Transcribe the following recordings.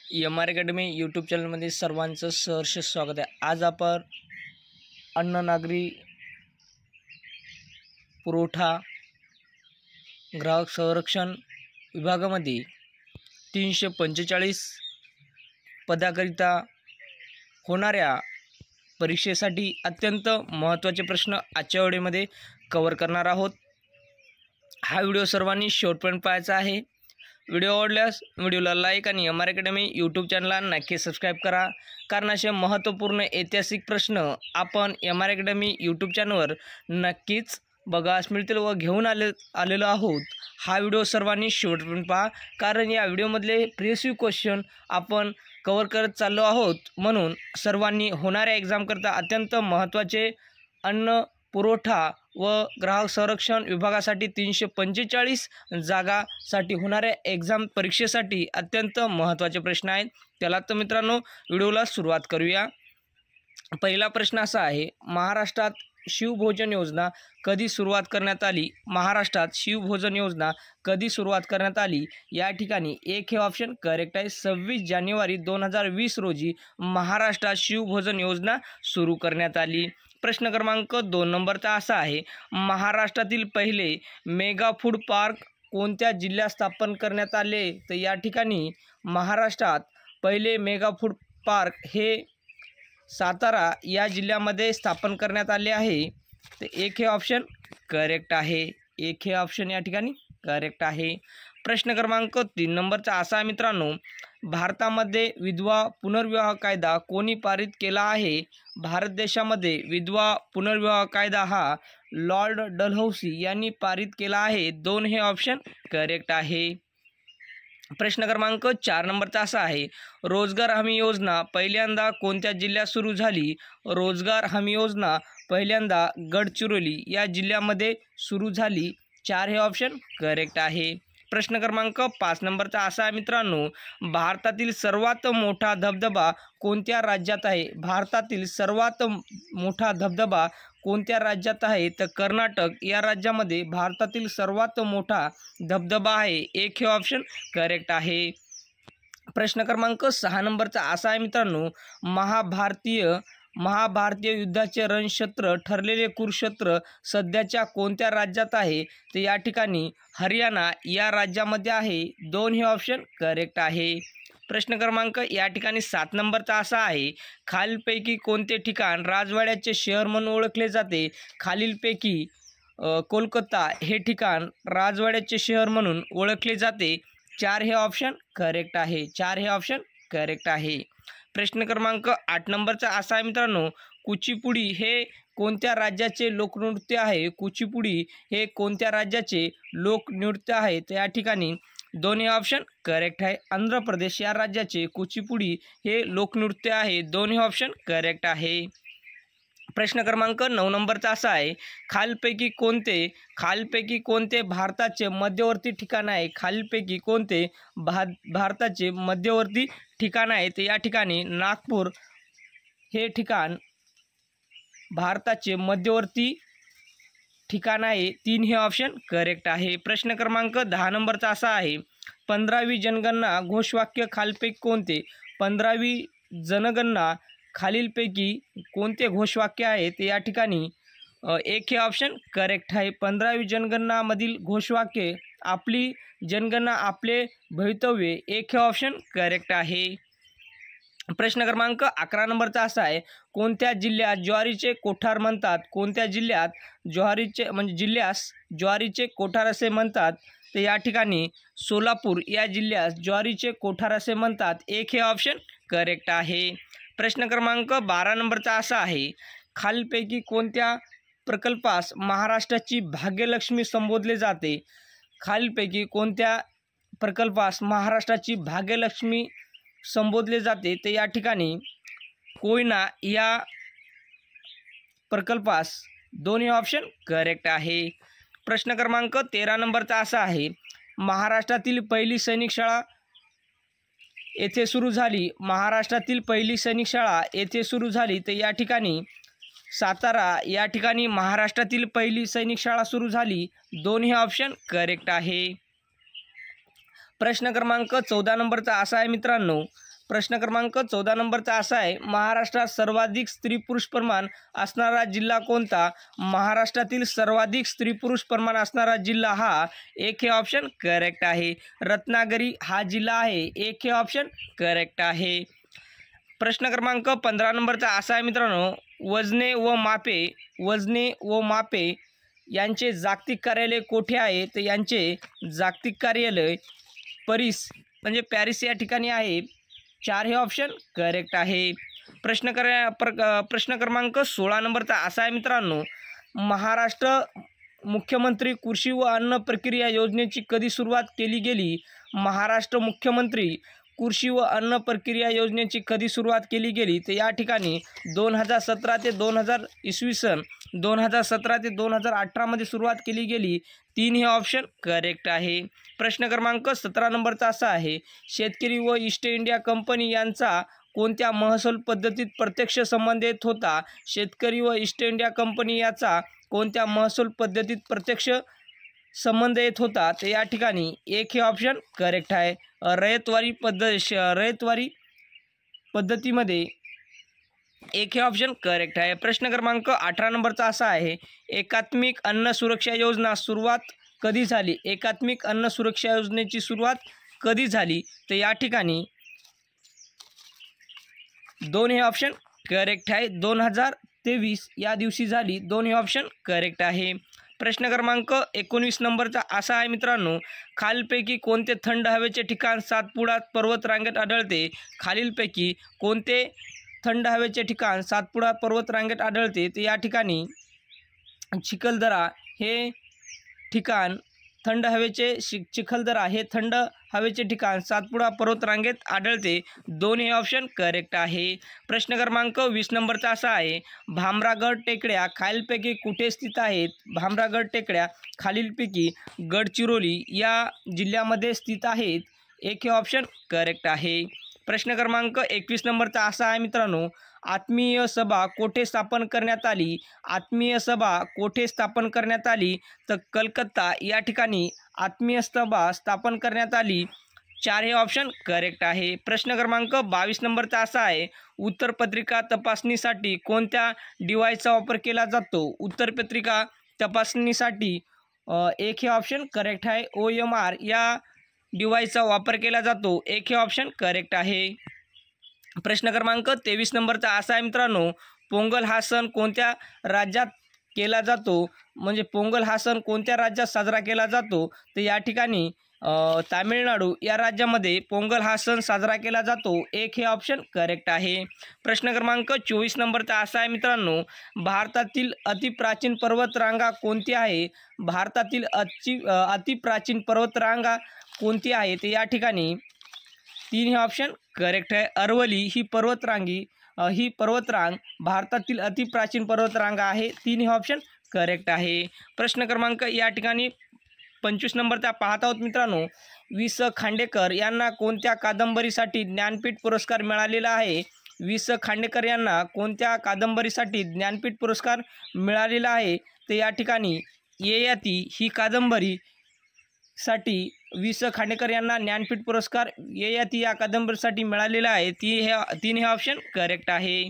MR. Academy YouTube चॅनलमध्ये सर्वांचं सहर्ष स्वागत आहे। आज आपण अन्न नागरी पुरवठा ग्राहक संरक्षण विभागामध्ये 345 पदाकरिता होणाऱ्या परीक्षेसाठी अत्यंत महत्त्वाचे प्रश्न आजच्या व्हिडिओमध्ये कव्हर करणार आहोत। हा व्हिडिओ सर्वांनी शेवटपर्यंत पाहायचा आहे। व्हिडिओ आवडल्यास व्हिडिओला लाईक आणि एम.आर. अकॅडमी यूट्यूब चॅनलला नक्की सबस्क्राईब करा, कारण असे महत्त्वपूर्ण ऐतिहासिक प्रश्न आपण एम.आर. अकॅडमी यूट्यूब चॅनलवर नक्कीच बघास मिळतील व घेऊन आलेलो आहोत। हा व्हिडिओ सर्वांनी शेवटपर्यंत पहा, कारण या व्हिडिओमधले प्रिव्हियस क्वेश्चन आपण कव्हर करत चाललो आहोत। म्हणून सर्वांनी होणाऱ्या एक्झामकरता अत्यंत महत्त्वाचे अन्न पुरवठा व ग्राहक संरक्षण विभागासाठी 345 जागासाठी होणाऱ्या एक्झाम परीक्षेसाठी अत्यंत महत्त्वाचे प्रश्न आहेत। त्याला तर मित्रांनो व्हिडिओला सुरुवात करूया। पहिला प्रश्न असा आहे, महाराष्ट्रात शिवभोजन योजना कधी सुरुवात करण्यात आली? महाराष्ट्रात शिवभोजन योजना कधी सुरुवात करण्यात आली? या ठिकाणी एक हे ऑप्शन करेक्ट आहे। 26 जानेवारी 2020 रोजी महाराष्ट्रात शिवभोजन योजना सुरू करण्यात आली। प्रश्न क्रमांक 2 नंबरचा असा आहे, महाराष्ट्रातील पहिले मेगा फूड पार्क कोणत्या जिल्ह्यात स्थापन करण्यात आले? तर या ठिकाणी महाराष्ट्रात पहिले मेगा फूड पार्क हे सातारा या जिल्ह्यामध्ये स्थापन करण्यात आले आहे। तर एक हे ऑप्शन करेक्ट आहे। एक हे ऑप्शन या ठिकाणी करेक्ट आहे। प्रश्न क्रमांक 3 नंबरचा असा आहे मित्रांनो, भारतामध्ये विधवा पुनर्विवाह कायदा कोणी पारित केला आहे? भारत देशामध्ये विधवा पुनर्विवाह कायदा हा लॉर्ड डलहौसी यांनी पारित केला आहे। 2 हे ऑप्शन करेक्ट आहे। प्रश्न क्रमांक 4 नंबरचा असा आहे, रोजगार हमी योजना पहिल्यांदा कोणत्या जिल्ह्यात सुरू झाली? रोजगार हमी योजना पहिल्यांदा गडचिरोली या जिल्ह्यामध्ये सुरू झाली। 4 हे ऑप्शन करेक्ट आहे। प्रश्न क्रमांक 5 नंबरचा असा आहे मित्रांनो, भारतातील सर्वात मोठा धबधबा कोणत्या राज्यात आहे? भारतातील सर्वात मोठा धबधबा कोणत्या राज्यात आहे? तर कर्नाटक या राज्यामध्ये भारतातील सर्वात मोठा धबधबा आहे। एक हे ऑप्शन करेक्ट आहे। प्रश्न क्रमांक 6 नंबरचा असा आहे मित्रांनो, महाभारतीय युद्धाचे रणक्षेत्र ठरलेले कुरुक्षेत्र सध्याच्या कोणत्या राज्यात आहे? तर या ठिकाणी हरियाणा या राज्यामध्ये आहे। 2 हे ऑप्शन करेक्ट आहे। प्रश्न क्रमांक या ठिकाणी 7 नंबरचा असा आहे, खालीलपैकी कोणते ठिकाण राजवाड्याचे शहर म्हणून ओळखले जाते? खालीलपैकी कोलकाता हे ठिकाण राजवाड्याचे शहर म्हणून ओळखले जाते। 4 हे ऑप्शन करेक्ट आहे। 4 हे ऑप्शन करेक्ट आहे। प्रश्न क्रमांक 8 नंबरचा असा आहे मित्रांनो, कुचिपुडी हे कोणत्या राज्याचे लोकनृत्य आहे? कुचिपुडी हे कोणत्या राज्याचे लोकनृत्य आहे? तर या ठिकाणी 2 हे ऑप्शन करेक्ट आहे। आंध्र प्रदेश या राज्याचे कुचिपुडी हे लोकनृत्य आहे। 2 हे ऑप्शन करेक्ट आहे। प्रश्न क्रमांक 9 नंबरचा असा आहे, खालीलपैकी कोणते भारताचे मध्यवर्ती ठिकाण आहे? खालीलपैकी कोणते भारताचे मध्यवर्ती ठिकाण आहे? तर या ठिकाणी नागपूर हे ठिकाण भारताचे मध्यवर्ती ठिकाण आहे। 3 हे ऑप्शन करेक्ट आहे। प्रश्न क्रमांक 10 नंबरचा असा आहे, 15वी जनगणना घोषवाक्य खालीलपैकी कोणते? 15वी जनगणना खालीलपैकी कोणते घोषवाक्य आहे? तर या ठिकाणी एक हे ऑप्शन करेक्ट आहे। 15वी जनगणनामधील घोषवाक्य आपली जनगणना आपले भवितव्य। 1 हे ऑप्शन करेक्ट आहे। प्रश्न क्रमांक 11 नंबरचा असा आहे, कोणत्या जिल्ह्यात ज्वारीचे कोठार म्हणतात? कोणत्या जिल्ह्यात जिल्ह्यास ज्वारीचे कोठार असे म्हणतात? तर या ठिकाणी सोलापूर या जिल्ह्यास ज्वारीचे कोठार असे म्हणतात। 1 हे ऑप्शन करेक्ट आहे। प्रश्न क्रमांक 12 नंबरचा असा आहे, खालीलपैकी कोणत्या प्रकल्पास महाराष्ट्राची भाग्यलक्ष्मी संबोधले जाते? खालीलपैकी कोणत्या प्रकल्पास महाराष्ट्राची भाग्यलक्ष्मी संबोधले जाते? तर या ठिकाणी कोयना या प्रकल्पास 2 हे ऑप्शन करेक्ट आहे। प्रश्न क्रमांक 13 नंबरचा असा आहे, महाराष्ट्रातील पहिली सैनिक शाळा येथे सुरू झाली। महाराष्ट्रातील पहिली सैनिक शाळा येथे सुरू झाली। तर या ठिकाणी सातारा या ठिकाणी महाराष्ट्रातील पहिली सैनिक शाळा सुरू झाली। 2 हे ऑप्शन करेक्ट आहे। प्रश्न क्रमांक 14 नंबरचा असा आहे मित्रांनो, प्रश्न क्रमांक 14 नंबरचा असा आहे, महाराष्ट्रात सर्वाधिक स्त्री पुरुष प्रमाण असणारा जिल्हा कोणता? महाराष्ट्रातील सर्वाधिक स्त्री पुरुष प्रमाण असणारा जिल्हा हा एक हे ऑप्शन करेक्ट आहे. रत्नागिरी हा जिल्हा आहे. एक हे ऑप्शन करेक्ट आहे. प्रश्न क्रमांक 15 नंबरचा असा आहे मित्रांनो, वजने व मापे यांचे जागतिक कार्यालय कोठे आहे? तर यांचे जागतिक कार्यालय पॅरिस या ठिकाणी आहे. 4 हे ऑप्शन करेक्ट आहे. प्रश्न क्रमांक 16 नंबरचा असा आहे मित्रांनो, महाराष्ट्र मुख्यमंत्री कृषी व अन्न प्रक्रिया योजनेची कधी सुरुवात केली गेली? महाराष्ट्र मुख्यमंत्री कृषी व अन्न प्रक्रिया योजनेची कधी सुरुवात केली गेली? तर या ठिकाणी 2017 ते 2018 मध्ये सुरुवात केली गेली. 3 हे ऑप्शन करेक्ट आहे. प्रश्न क्रमांक 17 नंबरचा असा आहे, शेतकरी व ईस्ट इंडिया कंपनी यांचा कोणत्या महसूल पद्धतीत प्रत्यक्ष संबंध येत होता? शेतकरी व ईस्ट इंडिया कंपनी याचा कोणत्या महसूल पद्धतीत प्रत्यक्ष संबंध येत होता? तर या ठिकाणी 1 हे ऑप्शन करेक्ट आहे. रयतवारी पद्धतीमध्ये 1 हे ऑप्शन करेक्ट आहे. प्रश्न क्रमांक 18 नंबरचा असा आहे, एकात्मिक अन्न सुरक्षा योजना सुरुवात कधी झाली? एकात्मिक अन्न सुरक्षा योजनेची सुरुवात कधी झाली? तर या ठिकाणी 2 हे ऑप्शन करेक्ट आहे. 2023 या दिवशी झाली. 2 हे ऑप्शन करेक्ट आहे. प्रश्न क्रमांक 19 नंबरचा असा आहे मित्रांनो, खालीलपैकी कोणते थंड हवेचे ठिकाण सातपुडा पर्वतरांगेत आढळते? खालीलपैकी कोणते थंड हवेचे ठिकाण सातपुडा पर्वतरांगेत आढळते? तर या ठिकाणी चिखलदरा हे ठिकाण चिखलदरा हे थंड हवेचे ठिकाण सातपुडा पर्वतरांगेत आढळते. 2 हे ऑप्शन करेक्ट आहे. प्रश्न क्रमांक 20 नंबरचा असा आहे, भामरागड टेकड्या खालीलपैकी कुठे स्थित आहेत? भामरागड टेकड्या खालीलपैकी गडचिरोली या जिल्ह्यामध्ये स्थित आहेत. 1 हे ऑप्शन करेक्ट आहे. प्रश्न क्रमांक 21 नंबरचा असा आहे मित्रांनो, आत्मीय सभा कोठे स्थापन करण्यात आली? आत्मीय सभा कोठे स्थापन करण्यात आली? तर कलकत्ता या ठिकाणी आत्मीय सभा स्थापन करण्यात आली. 4 हे ऑप्शन करेक्ट आहे. प्रश्न क्रमांक 22 नंबरचा असा आहे, उत्तरपत्रिका तपासणीसाठी कोणत्या डिव्हाइसचा वापर केला जातो? उत्तरपत्रिका तपासणीसाठी 1 हे ऑप्शन करेक्ट आहे. OMR या डिव्हाइसचा वापर केला जातो. 1 हे ऑप्शन करेक्ट आहे. प्रश्न क्रमांक 23 नंबरचा असा आहे मित्रांनो, पोंगल हा सण कोणत्या राज्यात केला जातो? म्हणजे पोंगल हा सण कोणत्या राज्यात साजरा केला जातो? तर या ठिकाणी तामिळनाडू या राज्यामध्ये पोंगल हा सण साजरा केला जातो. 1 हे ऑप्शन करेक्ट आहे. प्रश्न क्रमांक 24 नंबरचा असा आहे मित्रांनो, भारतातील अतिप्राचीन पर्वतरांगा कोणती आहे? भारतातील अतिप्राचीन पर्वतरांगा कोणती आहे? तर या ठिकाणी 3 हे ऑप्शन करेक्ट आहे. अरवली ही पर्वतरांग भारतातील अतिप्राचीन पर्वतरांगा आहे. 3 हे ऑप्शन करेक्ट आहे. प्रश्न क्रमांक या ठिकाणी 25 नंबरचा पाहत आहोत मित्रांनो, वि स खांडेकर यांना कोणत्या कादंबरीसाठी ज्ञानपीठ पुरस्कार मिळालेला आहे? वि स खांडेकर यांना कोणत्या कादंबरीसाठी ज्ञानपीठ पुरस्कार मिळालेला आहे? तर या ठिकाणी ययाती ही कादंबरीसाठी वि स खांडेकर यांना ज्ञानपीठ पुरस्कार ययाती या कादंबरीसाठी मिळालेला आहे. 3 हे ऑप्शन करेक्ट आहे.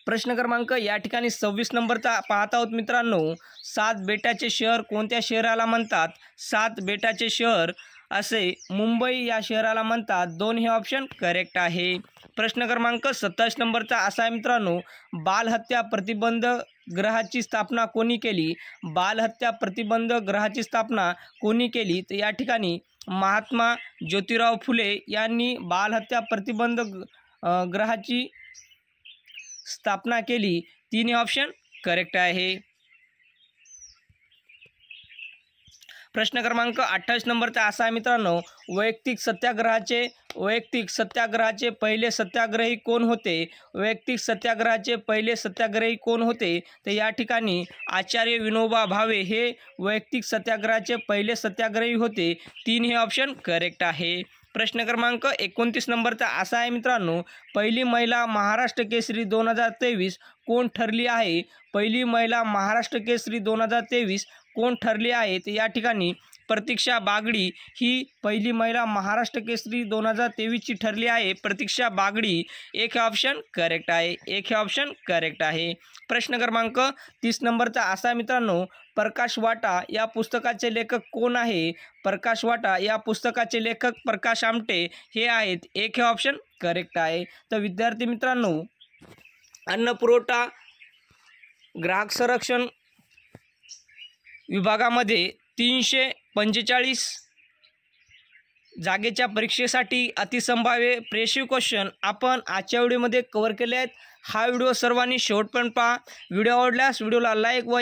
प्रश्न क्रमांक या ठिकाणी 26 नंबरचा पाहत आहोत मित्रांनो, 7 बेटाचे शहर कोणत्या शहराला म्हणतात? 7 बेटाचे शहर असे मुंबई या शहराला म्हणतात. 2 हे ऑप्शन करेक्ट आहे. प्रश्न क्रमांक 27 नंबरचा असा आहे मित्रांनो, बालहत्या प्रतिबंध गृहाची स्थापना कोणी केली? बालहत्या प्रतिबंध गृहाची स्थापना कोणी केली? तर या ठिकाणी महात्मा ज्योतिराव फुले यांनी बालहत्या प्रतिबंध गृहाची स्थापना केली. 3 हे ऑप्शन करेक्ट आहे. प्रश्न क्रमांक 28 नंबरचा असा आहे मित्रांनो, वैयक्तिक सत्याग्रहाचे पहिले सत्याग्रही कोण होते? वैयक्तिक सत्याग्रहाचे पहिले सत्याग्रही कोण होते? तर या ठिकाणी आचार्य विनोबा भावे हे वैयक्तिक सत्याग्रहाचे पहिले सत्याग्रही होते. 3 हे ऑप्शन करेक्ट आहे. प्रश्न क्रमांक 29 नंबरचा असा आहे मित्रांनो, पहिली महिला महाराष्ट्र केसरी 2023 कोण ठरली आहे? पहिली महिला महाराष्ट्र केसरी 2023 कोण ठरली आहे? तर या ठिकाणी प्रतीक्षा बागडी ही पहिली महिला महाराष्ट्र केसरी 2023ची ठरली आहे. प्रतीक्षा बागडी एक ऑप्शन करेक्ट आहे. एक हे ऑप्शन करेक्ट आहे. प्रश्न क्रमांक 30 नंबरचा असा मित्रांनो, प्रकाश वाटा या पुस्तकाचे लेखक कोण आहे? प्रकाश वाटा या पुस्तकाचे लेखक प्रकाश आमटे हे आहेत. एक हे ऑप्शन करेक्ट आहे. तर विद्यार्थी मित्रांनो, अन्न पुरवठा ग्राहक संरक्षण विभागामध्ये 345 जागेच्या परीक्षेसाठी अतिसंभाव्य प्रेक्षित क्वेश्चन आपण आजच्या व्हिडिओमध्ये कव्हर केले आहेत. हा व्हिडिओ सर्वांनी शेवटपर्यंत पहा. व्हिडिओ आवडल्यास व्हिडिओला लाईक व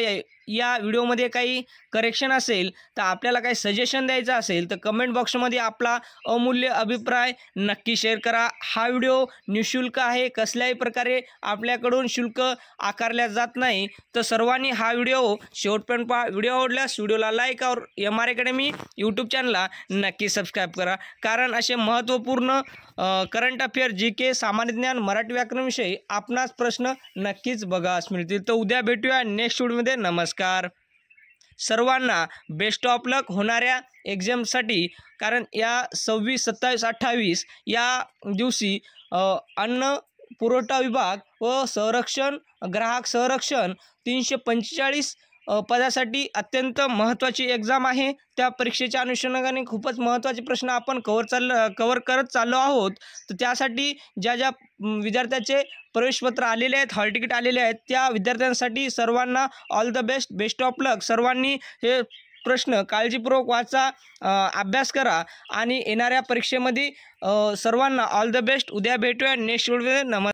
या व्हिडिओमध्ये काही करेक्शन असेल तर आपल्याला काही सजेशन द्यायचं असेल तर कमेंट बॉक्समध्ये आपला अमूल्य अभिप्राय नक्की शेअर करा. हा व्हिडिओ निःशुल्क आहे. कसल्याही प्रकारे आपल्याकडून शुल्क आकारल्या जात नाही. तर सर्वांनी हा व्हिडिओ शेवटपर्यंत पहा. व्हिडिओ आवडल्यास व्हिडिओला लाईक और MR अकॅडमी यूट्यूब चॅनलला नक्की सबस्क्राईब करा. कारण असे महत्त्वपूर्ण करंट अफेअर, GK, सामान्य ज्ञान, मराठी व्याकरण विषयी आपणास प्रश्न नक्कीच बघास मिळतील. तर उद्या भेटूया नेक्स्ट व्हिडिओमध्ये. नमस्कार. सर्वांना बेस्ट ऑफ लक होणाऱ्या एक्झामसाठी. कारण या 26, 27, 28 या दिवशी अन्न पुरवठा विभाग व संरक्षण ग्राहक संरक्षण 345 पदासाठी अत्यंत महत्त्वाची एक्झाम आहे. त्या परीक्षेच्या अनुषंगाने खूपच महत्त्वाचे प्रश्न आपण कव्हर करत चाललो आहोत. तर त्यासाठी ज्या विद्यार्थ्याचे प्रवेशपत्र आलेले आहेत, हॉल तिकीट आलेले आहेत, त्या विद्यार्थ्यांसाठी सर्वांना all the best, best of luck. सर्वांनी हे प्रश्न काळजीपूर्वक वाचा, अभ्यास करा आणि येणाऱ्या परीक्षेमध्ये सर्वांना ऑल द बेस्ट. उद्या भेटूया नेक्स्ट व्हिडिओमध्ये. नमस्कार.